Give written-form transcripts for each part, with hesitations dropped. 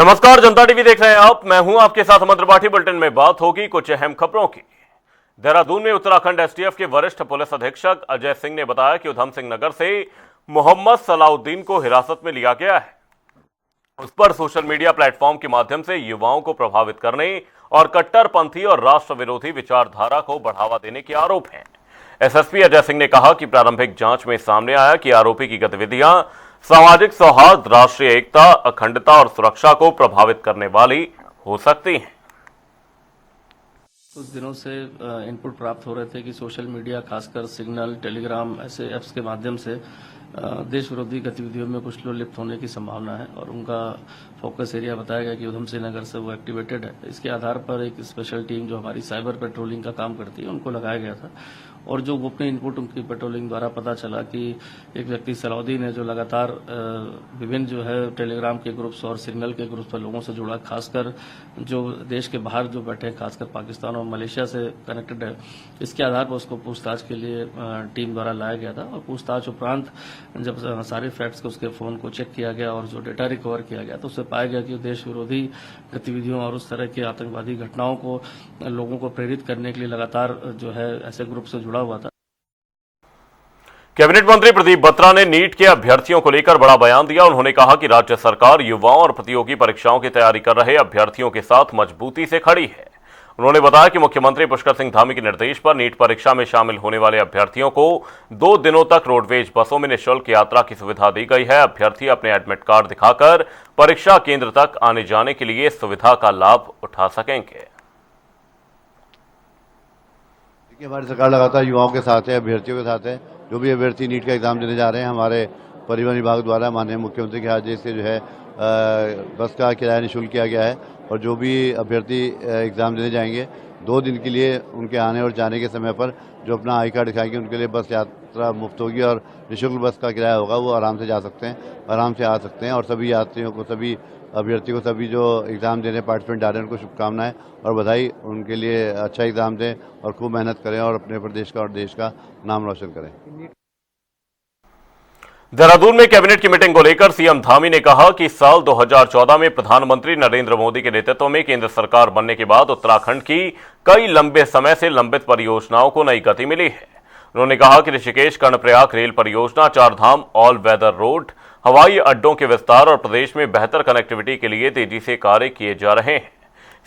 नमस्कार, जनता टीवी देख रहे हैं आप। मैं हूं आपके साथ अमर त्रिपाठी। बुलेटिन में बात होगी कुछ अहम खबरों की। देहरादून में उत्तराखंड एसटीएफ के वरिष्ठ पुलिस अधीक्षक अजय सिंह ने बताया कि उधम सिंह नगर से मोहम्मद सलाउद्दीन को हिरासत में लिया गया है। उस पर सोशल मीडिया प्लेटफॉर्म के माध्यम से युवाओं को प्रभावित करने और कट्टरपंथी और राष्ट्र विरोधी विचारधारा को बढ़ावा देने के आरोप हैं। एसएसपी अजय सिंह ने कहा कि प्रारंभिक जांच में सामने आया कि आरोपी की गतिविधियां सामाजिक सौहार्द, राष्ट्रीय एकता, अखंडता और सुरक्षा को प्रभावित करने वाली हो सकती हैं। कुछ दिनों से इनपुट प्राप्त हो रहे थे कि सोशल मीडिया, खासकर सिग्नल, टेलीग्राम ऐसे ऐप्स के माध्यम से देश विरोधी गतिविधियों में कुछ लोग लिप्त होने की संभावना है और उनका फोकस एरिया बताया गया कि उधम सिंह नगर से वो एक्टिवेटेड है। इसके आधार पर एक स्पेशल टीम जो हमारी साइबर पेट्रोलिंग का काम करती है उनको लगाया गया था और जो गोपनीय इनपुट उनकी पेट्रोलिंग द्वारा पता चला कि एक व्यक्ति सलाउद्दीन है जो लगातार विभिन्न जो है टेलीग्राम के ग्रुप्स और सिग्नल के ग्रुप्स पर लोगों से जुड़ा, खासकर जो देश के बाहर जो बैठे हैं, खासकर पाकिस्तान और मलेशिया से कनेक्टेड है। इसके आधार पर उसको पूछताछ के लिए टीम द्वारा लाया गया था और पूछताछ उपरांत जब सारे फैक्ट्स को उसके फोन को चेक किया गया और जो डेटा रिकवर किया गया तो उससे पाया गया कि देश विरोधी गतिविधियों और उस तरह के आतंकवादी घटनाओं को लोगों को प्रेरित करने के लिए लगातार जो है ऐसे ग्रुप से जुड़ा हुआ था। कैबिनेट मंत्री प्रदीप बत्रा ने नीट के अभ्यर्थियों को लेकर बड़ा बयान दिया। उन्होंने कहा कि राज्य सरकार युवाओं और प्रतियोगी परीक्षाओं की तैयारी कर रहे अभ्यर्थियों के साथ मजबूती से खड़ी है। उन्होंने बताया कि मुख्यमंत्री पुष्कर सिंह धामी के निर्देश पर नीट परीक्षा में शामिल होने वाले अभ्यर्थियों को 2 दिनों तक रोडवेज बसों में निःशुल्क यात्रा की सुविधा दी गई है। अभ्यर्थी अपने एडमिट कार्ड दिखाकर परीक्षा केंद्र तक आने जाने के लिए सुविधा का लाभ उठा सकेंगे। हमारी सरकार लगातार युवाओं के साथ है, अभ्यर्थियों के साथ है। जो भी अभ्यर्थी नीट का एग्जाम देने जा रहे हैं, हमारे परिवहन विभाग द्वारा माननीय मुख्यमंत्री के आदेश से जो है बस का किराया निःशुल्क किया गया है और जो भी अभ्यर्थी एग्जाम देने जाएंगे 2 दिन के लिए उनके आने और जाने के समय पर जो अपना आई कार्ड दिखाएंगे उनके लिए बस यात्रा मुफ्त होगी और निःशुल्क बस का किराया होगा। वो आराम से जा सकते हैं, आराम से आ सकते हैं और सभी यात्रियों को, सभी अभ्यर्थियों को, सभी जो एग्ज़ाम देने पार्टिसिपेंट आ रहे हैं उनको शुभकामनाएं और बधाई। उनके लिए अच्छा एग्ज़ाम दें और खूब मेहनत करें और अपने प्रदेश का और देश का नाम रोशन करें। देहरादून में कैबिनेट की मीटिंग को लेकर सीएम धामी ने कहा कि साल 2014 में प्रधानमंत्री नरेंद्र मोदी के नेतृत्व में केंद्र सरकार बनने के बाद उत्तराखंड की कई लंबे समय से लंबित परियोजनाओं को नई गति मिली है। उन्होंने कहा कि ऋषिकेश कर्णप्रयाग रेल परियोजना, 4 धाम ऑल वेदर रोड, हवाई अड्डों के विस्तार और प्रदेश में बेहतर कनेक्टिविटी के लिए तेजी से कार्य किए जा रहे हैं।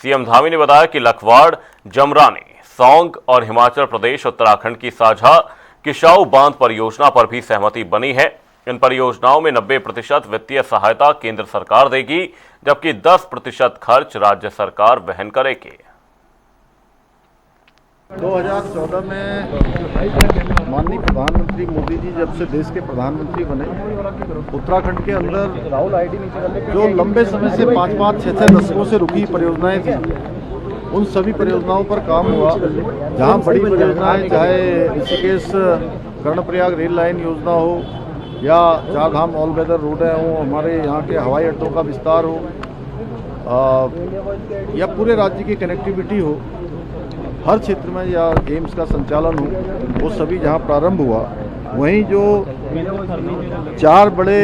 सीएम धामी ने बताया कि लखवाड़, जमरानी, सौंग और हिमाचल प्रदेश उत्तराखंड की साझा किशाऊ बांध परियोजना पर भी सहमति बनी है। इन परियोजनाओं में 90% वित्तीय सहायता केंद्र सरकार देगी, जबकि 10% खर्च राज्य सरकार वहन करेगी। 2014 में माननीय प्रधानमंत्री मोदी जी जब से देश के प्रधानमंत्री बने, उत्तराखंड के अंदर जो लंबे समय से 5-5, 6-6 दशकों से रुकी परियोजनाएं थी, उन सभी परियोजनाओं पर काम हुआ। जहां बड़ी परियोजनाएं, चाहे ऋषिकेश कर्णप्रयाग रेल लाइन योजना हो या 4 धाम ऑल वेदर रोड हो, हमारे यहाँ के हवाई अड्डों का विस्तार हो या पूरे राज्य की कनेक्टिविटी हो, हर क्षेत्र में या एम्स का संचालन हो, वो सभी जहाँ प्रारंभ हुआ, वहीं जो 4 बड़े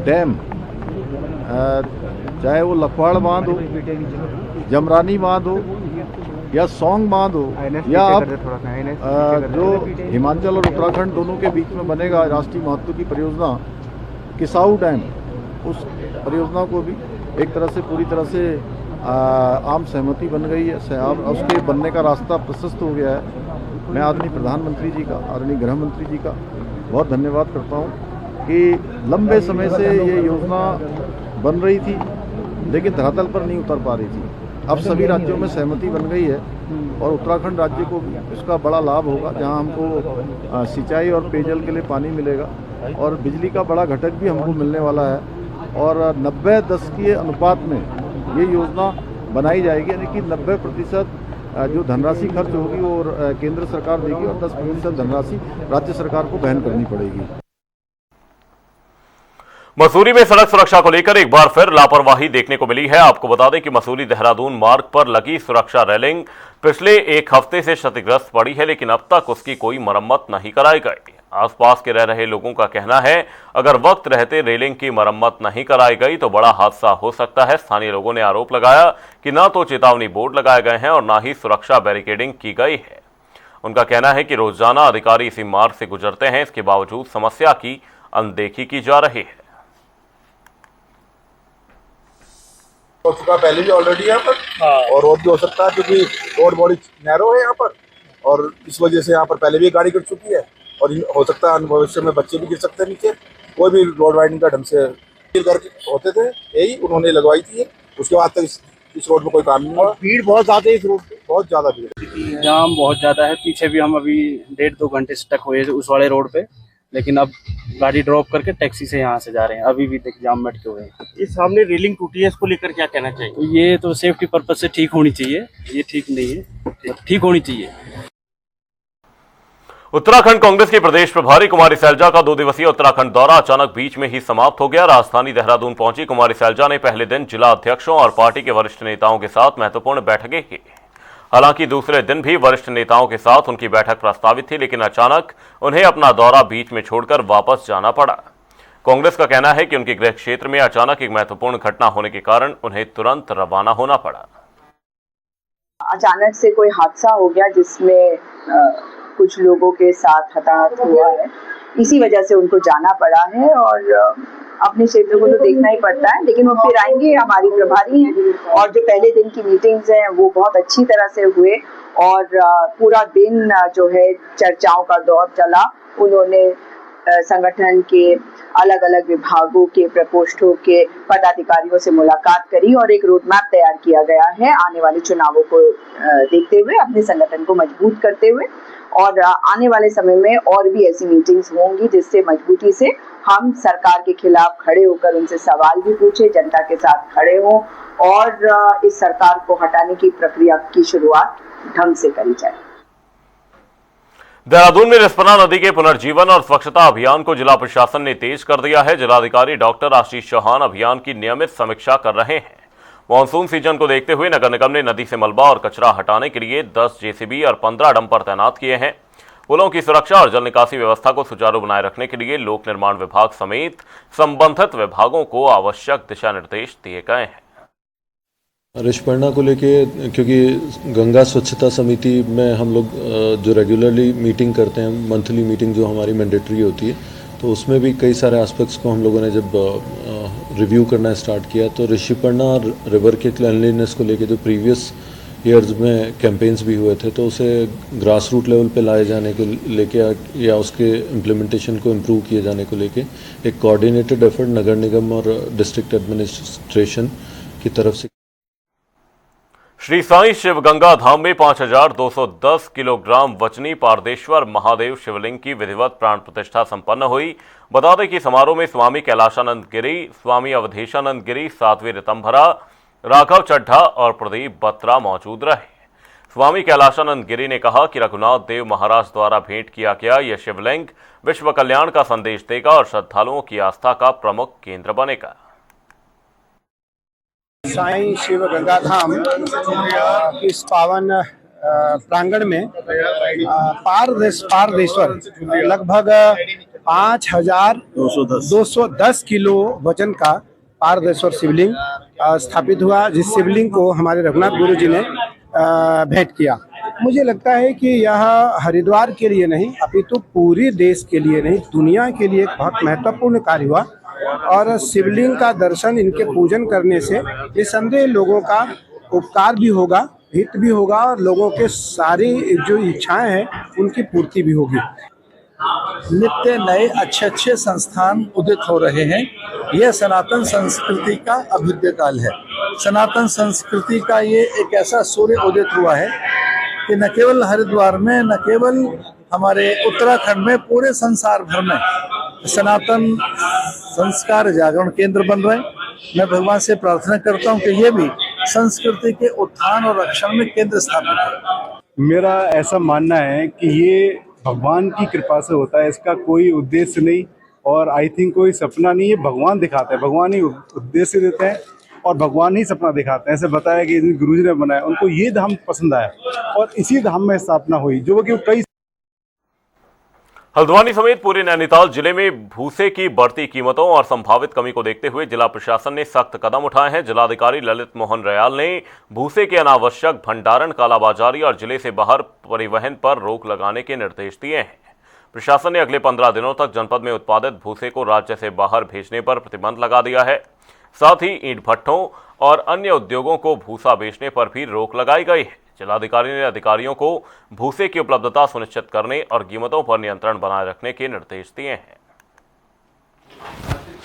डैम, चाहे वो लखवाड़ बांध हो, जमरानी बांध हो या सौंग बांध हो या अब जो हिमाचल और उत्तराखंड दोनों के बीच में बनेगा राष्ट्रीय महत्व की परियोजना किसाऊ डैम, उस परियोजना को भी एक तरह से पूरी तरह से आम सहमति बन गई है। उसके बनने का रास्ता प्रशस्त हो गया है। मैं आदरणीय प्रधानमंत्री जी का, आदरणीय गृह मंत्री जी का बहुत धन्यवाद करता हूँ कि लंबे समय से ये योजना बन रही थी लेकिन धरातल पर नहीं उतर पा रही थी। अब सभी राज्यों में सहमति बन गई है और उत्तराखंड राज्य को भी इसका बड़ा लाभ होगा, जहां हमको सिंचाई और पेयजल के लिए पानी मिलेगा और बिजली का बड़ा घटक भी हमको मिलने वाला है और 90-10 के अनुपात में ये योजना बनाई जाएगी, यानी कि 90% जो धनराशि खर्च होगी वो केंद्र सरकार देगी और 10% धनराशि राज्य सरकार को वहन करनी पड़ेगी। मसूरी में सड़क सुरक्षा को लेकर एक बार फिर लापरवाही देखने को मिली है। आपको बता दें कि मसूरी देहरादून मार्ग पर लगी सुरक्षा रेलिंग पिछले 1 हफ्ते से क्षतिग्रस्त पड़ी है, लेकिन अब तक उसकी कोई मरम्मत नहीं कराई गई। आसपास के रह रहे लोगों का कहना है अगर वक्त रहते रेलिंग की मरम्मत नहीं कराई गई तो बड़ा हादसा हो सकता है। स्थानीय लोगों ने आरोप लगाया कि न तो चेतावनी बोर्ड लगाए गए हैं और न ही सुरक्षा बैरिकेडिंग की गई है। उनका कहना है कि रोजाना अधिकारी इसी मार्ग से गुजरते हैं, इसके बावजूद समस्या की अनदेखी की जा रही है। हो चुका पहले भी ऑलरेडी यहाँ पर और रोड भी हो सकता है क्योंकि रोड बड़ी नैरो है यहाँ पर और इस वजह से यहाँ पर पहले भी गाड़ी गिर चुकी है और हो सकता है भविष्य में बच्चे भी गिर सकते हैं नीचे। कोई भी रोड वाइडनिंग का ढंग से करके होते थे यही उन्होंने लगवाई थी, उसके बाद तक इस रोड में कोई काम नहीं हुआ। भीड़ बहुत ज्यादा है इस रोड पे, बहुत ज्यादा भीड़, जाम बहुत ज्यादा है। पीछे भी हम अभी 1.5-2 घंटे स्टक हुए उस वाले रोड पे, लेकिन अब गाड़ी ड्रॉप करके टैक्सी से यहाँ से जा रहे हैं। अभी भी तक जाम में अटके हुए हैं। ये सामने रेलिंग टूटी है, इसको लेकर क्या कहना चाहिए? ये तो सेफ्टी पर्पज से ठीक होनी चाहिए, ये ठीक नहीं है, ठीक होनी चाहिए। उत्तराखंड कांग्रेस के प्रदेश प्रभारी कुमारी सैलजा का 2 दिवसीय उत्तराखंड दौरा अचानक बीच में ही समाप्त हो गया। राजधानी देहरादून पहुंची कुमारी सैलजा ने पहले दिन जिला अध्यक्षों और पार्टी के वरिष्ठ नेताओं के साथ महत्वपूर्ण बैठकें की। हालांकि दूसरे दिन भी वरिष्ठ नेताओं के साथ उनकी बैठक प्रस्तावित थी, लेकिन अचानक उन्हें अपना दौरा बीच में छोड़कर वापस जाना पड़ा। कांग्रेस का कहना है कि उनके गृह क्षेत्र में अचानक एक महत्वपूर्ण घटना होने के कारण उन्हें तुरंत रवाना होना पड़ा। अचानक से कोई हादसा हो गया जिसमें कुछ लोगों के साथ हताहत हुआ है, इसी वजह से उनको जाना पड़ा है और अपने क्षेत्र को तो देखना ही पड़ता है, लेकिन वो फिर आएंगे। हमारी प्रभारी हैं और जो पहले दिन की मीटिंग्स हैं वो बहुत अच्छी तरह से हुए और पूरा दिन जो है चर्चाओं का दौर चला। उन्होंने संगठन के अलग अलग विभागों के प्रकोष्ठों के पदाधिकारियों से मुलाकात करी और एक रोड मैप तैयार किया गया है आने वाले चुनावों को देखते हुए, अपने संगठन को मजबूत करते हुए। और आने वाले समय में और भी ऐसी मीटिंग्स होंगी जिससे मजबूती से हम सरकार के खिलाफ खड़े होकर उनसे सवाल भी पूछे, जनता के साथ खड़े हों और इस सरकार को हटाने की प्रक्रिया की शुरुआत ढंग से करी जाए। देहरादून में रिस्पना नदी के पुनर्जीवन और स्वच्छता अभियान को जिला प्रशासन ने तेज कर दिया है। जिलाधिकारी डॉक्टर आशीष चौहान अभियान की नियमित समीक्षा कर रहे हैं। मानसून सीजन को देखते हुए नगर निगम ने नदी से मलबा और कचरा हटाने के लिए 10 जेसीबी और 15 डंपर तैनात किए हैं। पुलों की सुरक्षा और जल निकासी व्यवस्था को सुचारू बनाए रखने के लिए लोक निर्माण विभाग समेत संबंधित विभागों को आवश्यक दिशा निर्देश दिए गए हैं। रिस्पना को लेके, क्योंकि गंगा स्वच्छता समिति में हम लोग जो रेगुलरली मीटिंग करते हैं, मंथली मीटिंग जो हमारी मैंडेटरी होती है, तो उसमें भी कई सारे एस्पेक्ट्स को हम लोगों ने जब रिव्यू करना स्टार्ट किया तो ऋषिपर्णा रिवर के क्लीनलीनेस को लेके जो प्रीवियस ईयर्स में कैंपेन्स भी हुए थे, तो उसे ग्रास रूट लेवल पे लाए जाने को लेके या उसके इम्प्लीमेंटेशन को इम्प्रूव किए जाने को लेके एक कोऑर्डिनेटेड एफर्ट नगर निगम और डिस्ट्रिक्ट एडमिनिस्ट्रेशन की तरफ से। श्री साईं शिव गंगा धाम में 5210 किलोग्राम वचनी पारदेश्वर महादेव शिवलिंग की विधिवत प्राण प्रतिष्ठा संपन्न हुई। बता दें कि समारोह में स्वामी कैलाशानंद गिरी, स्वामी अवधेशानंद गिरी, साध्वी ऋतंभरा, राघव चड्ढा और प्रदीप बत्रा मौजूद रहे। स्वामी कैलाशानंद गिरी ने कहा कि रघुनाथ देव महाराज द्वारा भेंट किया गया यह शिवलिंग विश्व कल्याण का संदेश देगा और श्रद्धालुओं की आस्था का प्रमुख केंद्र बनेगा। साईं शिव गंगा धाम इस पावन प्रांगण में पारदेश्वर लगभग 5210 किलो वजन का पारदेश्वर शिवलिंग स्थापित हुआ, जिस शिवलिंग को हमारे रघुनाथ गुरु जी ने भेंट किया। मुझे लगता है कि यह हरिद्वार के लिए नहीं अपितु पूरे देश के लिए नहीं, दुनिया के लिए एक बहुत महत्वपूर्ण कार्य हुआ और शिवलिंग का दर्शन, इनके पूजन करने से निसंदेह लोगों का उपकार भी होगा, हित भी होगा और लोगों के सारी जो इच्छाएं हैं उनकी पूर्ति भी होगी। नित्य नए अच्छे संस्थान उदित हो रहे हैं। यह सनातन संस्कृति का अभ्युदय काल है। सनातन संस्कृति का ये एक ऐसा सूर्य उदित हुआ है कि न केवल हरिद्वार में, न केवल हमारे उत्तराखंड में, पूरे संसार भर में सनातन संस्कार जागरण केंद्र बन रहे हैं। मैं भगवान से प्रार्थना करता हूं कि ये भी संस्कृति के उत्थान और रक्षण में केंद्र स्थापित है। मेरा ऐसा मानना है कि ये भगवान की कृपा से होता है, इसका कोई उद्देश्य नहीं और आई थिंक कोई सपना नहीं है। भगवान दिखाते हैं, भगवान ही उद्देश्य देते हैं और भगवान ही सपना दिखाते हैं। ऐसे बताया कि गुरु जी ने बनाया, उनको ये धाम पसंद आया और इसी धाम में स्थापना हुई, जो कि कई हल्द्वानी समेत पूरे नैनीताल जिले में भूसे की बढ़ती कीमतों और संभावित कमी को देखते हुए जिला प्रशासन ने सख्त कदम उठाए हैं। जिलाधिकारी ललित मोहन रयाल ने भूसे के अनावश्यक भंडारण, कालाबाजारी और जिले से बाहर परिवहन पर रोक लगाने के निर्देश दिए हैं। प्रशासन ने अगले 15 दिनों तक जनपद में उत्पादित भूसे को राज्य से बाहर भेजने पर प्रतिबंध लगा दिया है। साथ ही ईंट भट्ठों और अन्य उद्योगों को भूसा बेचने पर भी रोक लगाई गई है। जिलाधिकारी ने अधिकारियों को भूसे की उपलब्धता सुनिश्चित करने और कीमतों पर नियंत्रण बनाए रखने के निर्देश दिए हैं।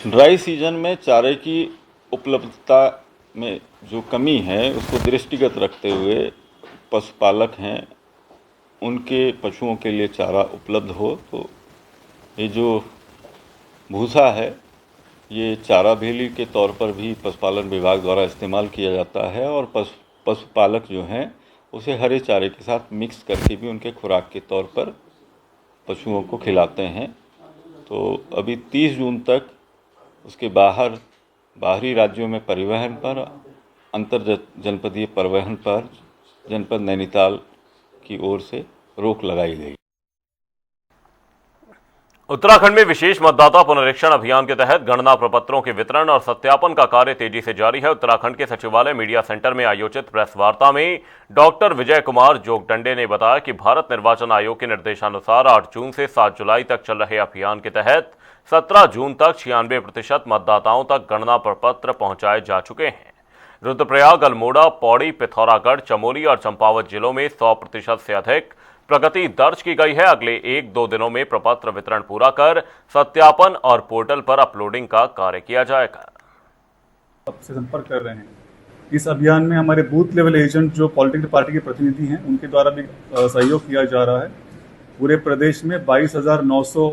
ड्राई सीजन में चारे की उपलब्धता में जो कमी है उसको दृष्टिगत रखते हुए पशुपालक हैं उनके पशुओं के लिए चारा उपलब्ध हो, तो ये जो भूसा है ये चारा भेली के तौर पर भी पशुपालन विभाग द्वारा इस्तेमाल किया जाता है और पशुपालक जो हैं उसे हरे चारे के साथ मिक्स करके भी उनके खुराक के तौर पर पशुओं को खिलाते हैं। तो अभी 30 जून तक उसके बाहरी राज्यों में परिवहन पर, अंतर जनपदीय परिवहन पर जनपद नैनीताल की ओर से रोक लगाई गई। उत्तराखंड में विशेष मतदाता पुनरीक्षण अभियान के तहत गणना प्रपत्रों के वितरण और सत्यापन का कार्य तेजी से जारी है। उत्तराखंड के सचिवालय मीडिया सेंटर में आयोजित प्रेस वार्ता में डॉक्टर विजय कुमार जोगदंडे ने बताया कि भारत निर्वाचन आयोग के निर्देशानुसार 8 जून से 7 जुलाई तक चल रहे अभियान के तहत 17 जून तक 96% मतदाताओं तक गणना प्रपत्र पहुंचाए जा चुके हैं। रुद्रप्रयाग, अल्मोड़ा, पौड़ी, पिथौरागढ़, चमोली और चंपावत जिलों में 100% से अधिक प्रगति दर्ज की गई है। अगले 1-2 दिनों में प्रपत्र वितरण पूरा कर सत्यापन और पोर्टल पर अपलोडिंग का कार्य किया जाएगा। आपसे संपर्क कर रहे हैं। इस अभियान में हमारे बूथ लेवल एजेंट जो पॉलिटिकल पार्टी के प्रतिनिधि हैं उनके द्वारा भी सहयोग किया जा रहा है। पूरे प्रदेश में 22,900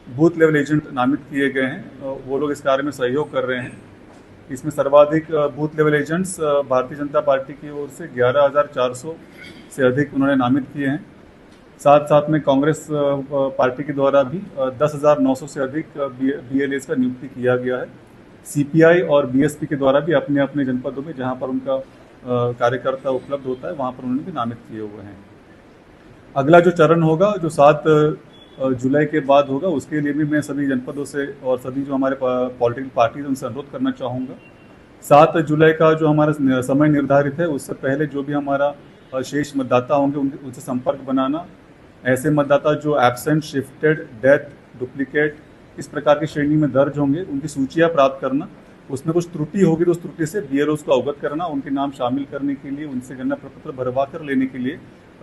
बूथ लेवल एजेंट नामित किए गए हैं, वो लोग इस कार्य में सहयोग कर रहे हैं। इसमें सर्वाधिक booth level agents Bharatiya Janata party की ओर से 11,400 से अधिक उन्होंने नामित किए हैं। साथ में कांग्रेस पार्टी के द्वारा भी 10,900 से अधिक BLAs का नियुक्ति किया गया है। CPI और BSP के द्वारा भी अपने अपने जनपदों में जहां पर उनका कार्यकर्ता उपलब्ध होता है वहां पर उन्होंने भी नामित किए हुए हैं। अगला जो चरण होगा जो 7 जुलाई के बाद होगा, उसके लिए भी मैं सभी जनपदों से और सभी जो हमारे पॉलिटिकल पार्टीज उनसे अनुरोध करना चाहूँगा। 7 जुलाई का जो हमारा समय निर्धारित है उससे पहले जो भी हमारा शेष मतदाता होंगे उनसे संपर्क बनाना। ऐसे मतदाता जो एब्सेंट, शिफ्टेड, डेथ, डुप्लीकेट इस प्रकार की श्रेणी में दर्ज होंगे उनकी सूचियां प्राप्त करना। उसमें कुछ त्रुटि होगी तो उस त्रुटि से BLOs को अवगत करना, उनके नाम शामिल करने के लिए उनसे गणना प्रपत्र भरवा कर लेने के लिए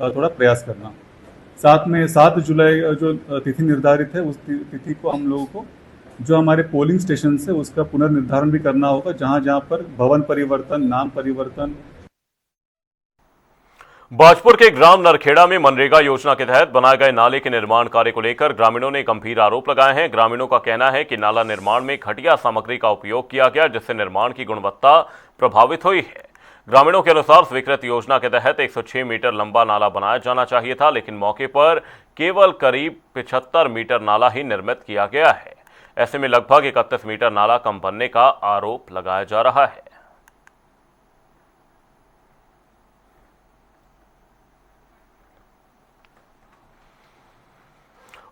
थोड़ा प्रयास करना। साथ में 7 जुलाई जो तिथि निर्धारित है उस तिथि को हम लोगों को जो हमारे पोलिंग स्टेशन है उसका पुनर्निर्धारण भी करना होगा, जहाँ पर भवन परिवर्तन, नाम परिवर्तन। बाजपुर के ग्राम नरखेड़ा में मनरेगा योजना के तहत बनाए गए नाले के निर्माण कार्य को लेकर ग्रामीणों ने गंभीर आरोप लगाए हैं। ग्रामीणों का कहना है कि नाला निर्माण में घटिया सामग्री का उपयोग किया गया, जिससे निर्माण की गुणवत्ता प्रभावित हुई है। ग्रामीणों के अनुसार स्वीकृत योजना के तहत 106 मीटर लंबा नाला बनाया जाना चाहिए था, लेकिन मौके पर केवल करीब 75 मीटर नाला ही निर्मित किया गया है। ऐसे में लगभग 31 मीटर नाला कम बनने का आरोप लगाया जा रहा है।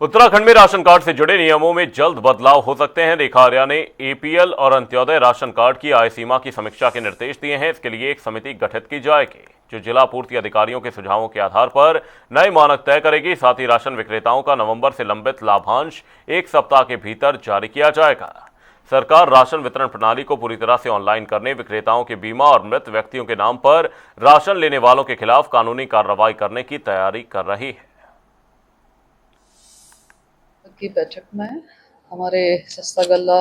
उत्तराखंड में राशन कार्ड से जुड़े नियमों में जल्द बदलाव हो सकते हैं। रेखा आर्या ने APL और अंत्योदय राशन कार्ड की आय सीमा की समीक्षा के निर्देश दिए हैं। इसके लिए एक समिति गठित की जाएगी जो जिला पूर्ति अधिकारियों के सुझावों के आधार पर नए मानक तय करेगी। साथ ही राशन विक्रेताओं का नवंबर से लंबित लाभांश 1 सप्ताह के भीतर जारी किया जाएगा। सरकार राशन वितरण प्रणाली को पूरी तरह से ऑनलाइन करने, विक्रेताओं के बीमा और मृत व्यक्तियों के नाम पर राशन लेने वालों के खिलाफ कानूनी कार्रवाई करने की तैयारी कर रही है। की बैठक में हमारे सस्ता गल्ला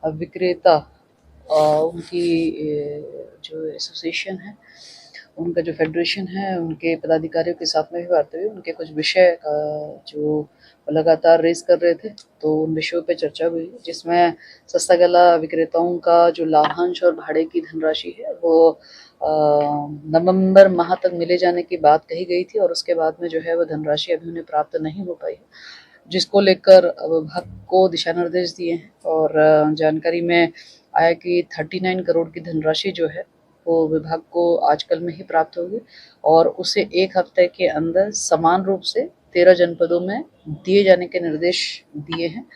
विक्रेता उनकी जो एसोसिएशन है, उनका जो फेडरेशन है, उनके पदाधिकारियों के साथ में भी बात हुई। उनके कुछ विषय जो लगातार रेज कर रहे थे, तो उन विषयों पे चर्चा हुई, जिसमें सस्ता गल्ला विक्रेताओं का जो लाभांश और भाड़े की धनराशि है वो नवंबर माह तक मिले जाने की बात कही गई थी, और उसके बाद में जो है वो धनराशि अभी उन्हें प्राप्त नहीं हो पाई है, जिसको लेकर विभाग को दिशा निर्देश दिए हैं। और जानकारी में आया कि 39 करोड़ की धनराशि जो है वो विभाग को आजकल में ही प्राप्त होगी, और उसे 1 हफ्ते के अंदर समान रूप से 13 जनपदों में दिए जाने के निर्देश दिए हैं।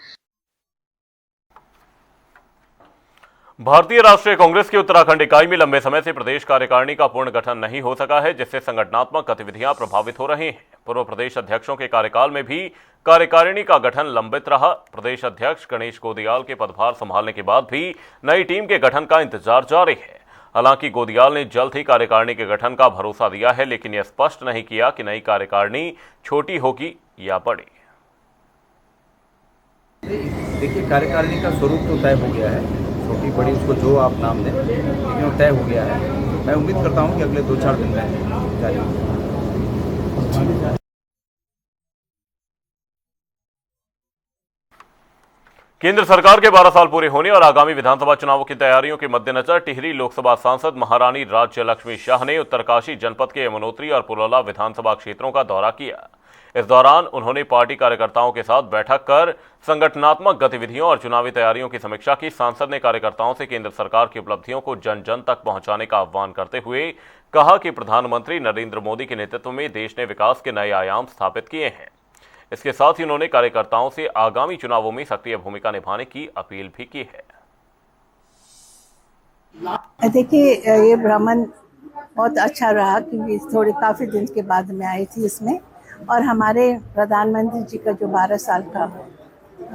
भारतीय राष्ट्रीय कांग्रेस की उत्तराखंड इकाई में लंबे समय से प्रदेश कार्यकारिणी का पूर्ण गठन नहीं हो सका है, जिससे संगठनात्मक गतिविधियां प्रभावित हो रही हैं। पूर्व प्रदेश अध्यक्षों के कार्यकाल में भी कार्यकारिणी का गठन लंबित रहा। प्रदेश अध्यक्ष गणेश गोदियाल के पदभार संभालने के बाद भी नई टीम के गठन का इंतजार जारी है। हालांकि गोदियाल ने जल्द ही कार्यकारिणी के गठन का भरोसा दिया है, लेकिन यह स्पष्ट नहीं किया कि नई कार्यकारिणी छोटी होगी या बड़ी। देखिए, कार्यकारिणी का स्वरूप तो तय हो गया है, छोटी बड़ी उसको जो आप नाम दें, लेकिन वो तय हो गया है। मैं उम्मीद करता हूं कि अगले 2-4 दिन में जारी होगी। केंद्र सरकार के 12 साल पूरे होने और आगामी विधानसभा चुनावों की तैयारियों के मद्देनजर टिहरी लोकसभा सांसद महारानी राज्य लक्ष्मी शाह ने उत्तरकाशी जनपद के यमुनोत्री और पुरोला विधानसभा क्षेत्रों का दौरा किया। इस दौरान उन्होंने पार्टी कार्यकर्ताओं के साथ बैठक कर संगठनात्मक गतिविधियों और चुनावी तैयारियों की समीक्षा की। सांसद ने कार्यकर्ताओं से केंद्र सरकार की उपलब्धियों को जन जन तक पहुंचाने का आह्वान करते हुए कहा कि प्रधानमंत्री नरेंद्र मोदी के नेतृत्व में देश ने विकास के नए आयाम स्थापित किए हैं। इसके साथ ही उन्होंने कार्यकर्ताओं से आगामी चुनावों में सक्रिय भूमिका निभाने की अपील भी की है। देखिए, ये भ्रमण बहुत अच्छा रहा क्योंकि थोड़े काफ़ी दिन के बाद मैं आई थी इसमें, और हमारे प्रधानमंत्री जी का जो 12 साल का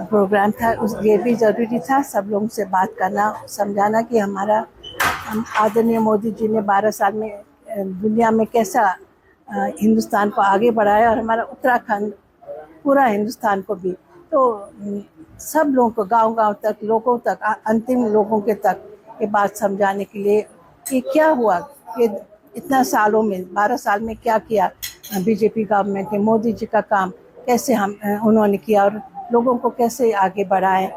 प्रोग्राम था ये भी ज़रूरी था। सब लोगों से बात करना, समझाना कि हमारा आदरणीय मोदी जी ने 12 साल में दुनिया में कैसा हिंदुस्तान को आगे बढ़ाया, और हमारा उत्तराखंड पूरा हिंदुस्तान को भी। तो सब लोगों को, गांव-गांव तक, लोगों तक, अंतिम लोगों के तक ये बात समझाने के लिए कि क्या हुआ, कि इतना सालों में 12 साल में क्या किया बीजेपी गवर्नमेंट ने, मोदी जी का काम कैसे उन्होंने किया और लोगों को कैसे आगे बढ़ाए।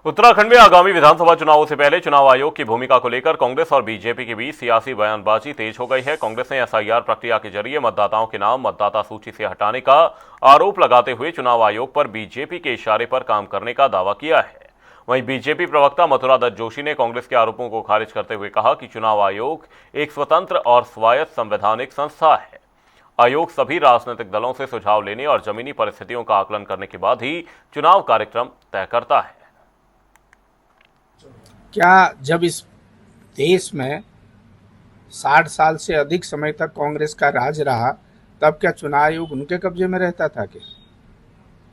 उत्तराखंड में आगामी विधानसभा चुनावों से पहले चुनाव आयोग की भूमिका को लेकर कांग्रेस और बीजेपी के बीच सियासी बयानबाजी तेज हो गई है। कांग्रेस ने एसआईआर प्रक्रिया के जरिए मतदाताओं के नाम मतदाता सूची से हटाने का आरोप लगाते हुए चुनाव आयोग पर बीजेपी के इशारे पर काम करने का दावा किया है। वहीं बीजेपी प्रवक्ता मथुरा दत्त जोशी ने कांग्रेस के आरोपों को खारिज करते हुए कहा कि चुनाव आयोग एक स्वतंत्र और स्वायत्त संवैधानिक संस्था है। आयोग सभी राजनीतिक दलों से सुझाव लेने और जमीनी परिस्थितियों का आकलन करने के बाद ही चुनाव कार्यक्रम तय करता है। क्या जब इस देश में 60 साल से अधिक समय तक कांग्रेस का राज रहा, तब क्या चुनाव आयोग उनके कब्जे में रहता था? कि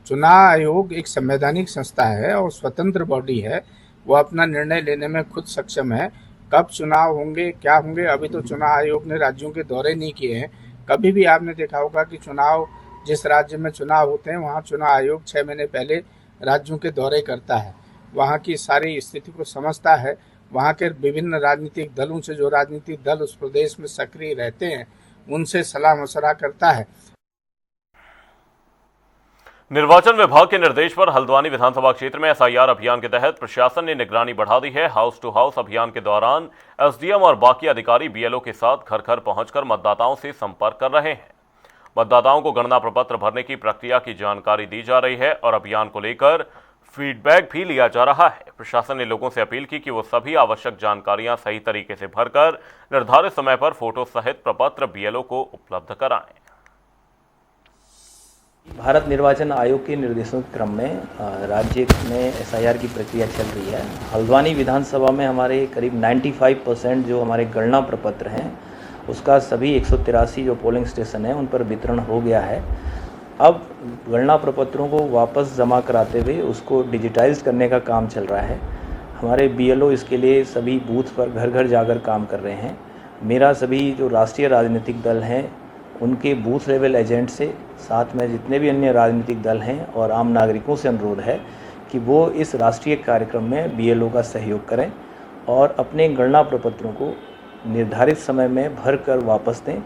चुनाव आयोग एक संवैधानिक संस्था है और स्वतंत्र बॉडी है, वो अपना निर्णय लेने में खुद सक्षम है। कब चुनाव होंगे, क्या होंगे, अभी तो चुनाव आयोग ने राज्यों के दौरे नहीं किए हैं। कभी भी आपने देखा होगा कि चुनाव, जिस राज्य में चुनाव होते हैं वहाँ चुनाव आयोग 6 महीने पहले राज्यों के दौरे करता है, वहाँ की सारी स्थिति को समझता है, वहाँ के विभिन्न राजनीतिक दलों से, जो राजनीतिक दल उस प्रदेश में सक्रिय रहते हैं, उनसे सलाह मशवरा करता है। निर्वाचन विभाग के निर्देश पर हल्द्वानी विधानसभा क्षेत्र में एसआईआर अभियान के तहत प्रशासन ने निगरानी बढ़ा दी है। हाउस टू हाउस अभियान के दौरान एसडीएम और बाकी अधिकारी बीएलओ के साथ घर घर पहुंचकर मतदाताओं से संपर्क कर रहे हैं। मतदाताओं को गणना प्रपत्र भरने की प्रक्रिया की जानकारी दी जा रही है और अभियान को लेकर फीडबैक भी लिया जा रहा है। प्रशासन ने लोगों से अपील की कि वो सभी आवश्यक जानकारियां सही तरीके से भरकर निर्धारित समय पर फोटो सहित प्रपत्र बीएलओ को उपलब्ध कराएं। भारत निर्वाचन आयोग के निर्देशों के क्रम में राज्य में एसआईआर की प्रक्रिया चल रही है। हल्द्वानी विधानसभा में हमारे करीब 95% जो हमारे गणना प्रपत्र हैं उसका सभी 183 जो पोलिंग स्टेशन हैं उन पर वितरण हो गया है। अब गणना प्रपत्रों को वापस जमा कराते हुए उसको डिजिटाइज करने का काम चल रहा है। हमारे बीएलओ इसके लिए सभी बूथ पर घर घर जाकर काम कर रहे हैं। मेरा सभी जो राष्ट्रीय राजनीतिक दल हैं उनके बूथ लेवल एजेंट से, साथ में जितने भी अन्य राजनीतिक दल हैं और आम नागरिकों से अनुरोध है कि वो इस राष्ट्रीय कार्यक्रम में बीएलओ का सहयोग करें और अपने गणना प्रपत्रों को निर्धारित समय में भर कर वापस दें।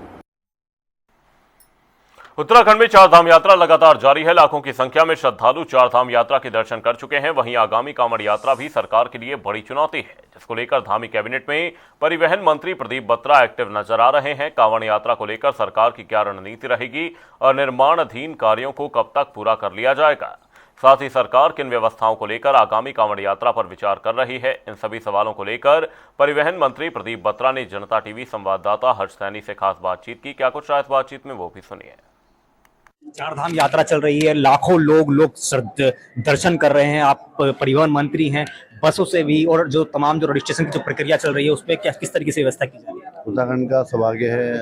उत्तराखंड में चारधाम यात्रा लगातार जारी है। लाखों की संख्या में श्रद्धालु चारधाम यात्रा के दर्शन कर चुके हैं। वहीं आगामी कांवड़ यात्रा भी सरकार के लिए बड़ी चुनौती है, जिसको लेकर धामी कैबिनेट में परिवहन मंत्री प्रदीप बत्रा एक्टिव नजर आ रहे हैं। कांवड़ यात्रा को लेकर सरकार की क्या रणनीति रहेगी और निर्माणाधीन कार्यों को कब तक पूरा कर लिया जाएगा, साथ ही सरकार किन व्यवस्थाओं को लेकर आगामी कांवड़ यात्रा पर विचार कर रही है, इन सभी सवालों को लेकर परिवहन मंत्री प्रदीप बत्रा ने जनता टीवी संवाददाता हर्ष सैनी से खास बातचीत की। क्या कुछ रहा इस बातचीत में, वो भी सुनिए। चारधाम यात्रा चल रही है, लाखों लोग दर्शन कर रहे हैं। आप परिवहन मंत्री हैं, बसों से भी और जो तमाम जो रजिस्ट्रेशन की जो प्रक्रिया चल रही है उसमें क्या किस तरीके से व्यवस्था की जा रही है? उत्तराखंड का सौभाग्य है,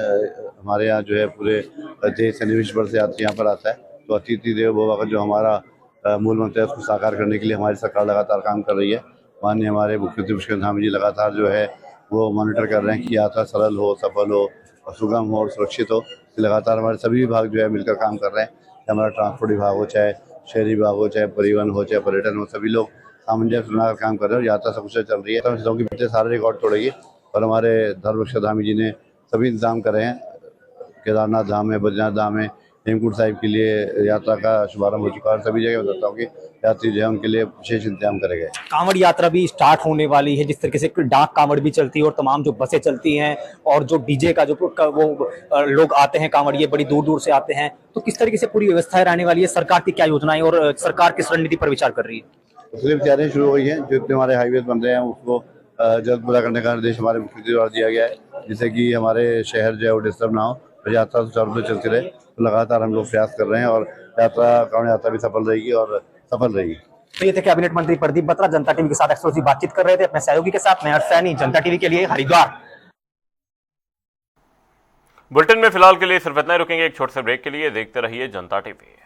हमारे यहाँ जो है पूरे देश से विश्व भर से यात्री यहाँ पर आता है। तो अतिथि देवो भव का जो हमारा मूल मंत्र है उसको साकार करने के लिए हमारी सरकार लगातार काम कर रही है। माननीय हमारे मुख्यमंत्री पुष्कर धामी जी लगातार जो है वो मॉनिटर कर रहे हैं कि यात्रा सरल हो, सफल हो और सुगम हो और सुरक्षित हो। लगातार हमारे सभी विभाग जो है मिलकर काम कर रहे हैं, चाहे हमारा ट्रांसपोर्ट विभाग हो, चाहे शहरी विभाग हो, चाहे परिवहन हो, चाहे पर्यटन हो, सभी लोग सामंजस्य बनाकर काम कर रहे हैं और यात्रा सकुशल चल रही है। तो की बेटे सारे रिकॉर्ड तोड़ेगी और हमारे धर्मरक्षक धामी जी ने सभी इंतजाम करे हैं। केदारनाथ धाम है, बद्रीनाथ धाम है, हेमकुंड साहिब के लिए यात्रा का शुभारंभ हो चुका है। सभी जगह बताता हूँ कि यात्री जो है उनके लिए विशेष इंतजाम करे गए। कांवड़ यात्रा भी स्टार्ट होने वाली है, जिस तरीके से डाक कांवड़ भी चलती है और तमाम जो बसें चलती हैं और जो डीजे का जो वो लोग आते हैं, कांवड़िए बड़ी दूर दूर से आते हैं, तो किस तरीके से पूरी व्यवस्थाएं रहने वाली है? सरकार की क्या योजनाएं और सरकार किस रणनीति पर विचार कर रही है? सिर्फ तैयारियां शुरू हो गई हैं। जो इतने हमारे हाईवे बन रहे हैं उसको जल्द पूरा करने का निर्देश हमारे मुख्यमंत्री द्वारा दिया गया है, जिससे कि हमारे शहर जो है वो डिस्टर्ब ना हो, यात्रा सुचारू रूप से चलती रहे। तो लगातार हम लोग प्रयास कर रहे हैं और कांवड़ यात्रा भी सफल रहेगी और सफल रहेगी। तो ये थे कैबिनेट मंत्री प्रदीप बत्रा, जनता टीवी के साथ एक्सक्लूसिव बातचीत कर रहे थे अपने सहयोगी के साथ। मैं हर्ष सैनी, जनता टीवी के लिए, हरिद्वार। बुलेटिन में फिलहाल के लिए सिर्फ इतना ही, रुकेंगे एक छोटे से ब्रेक के लिए। देखते रहिए जनता टीवी।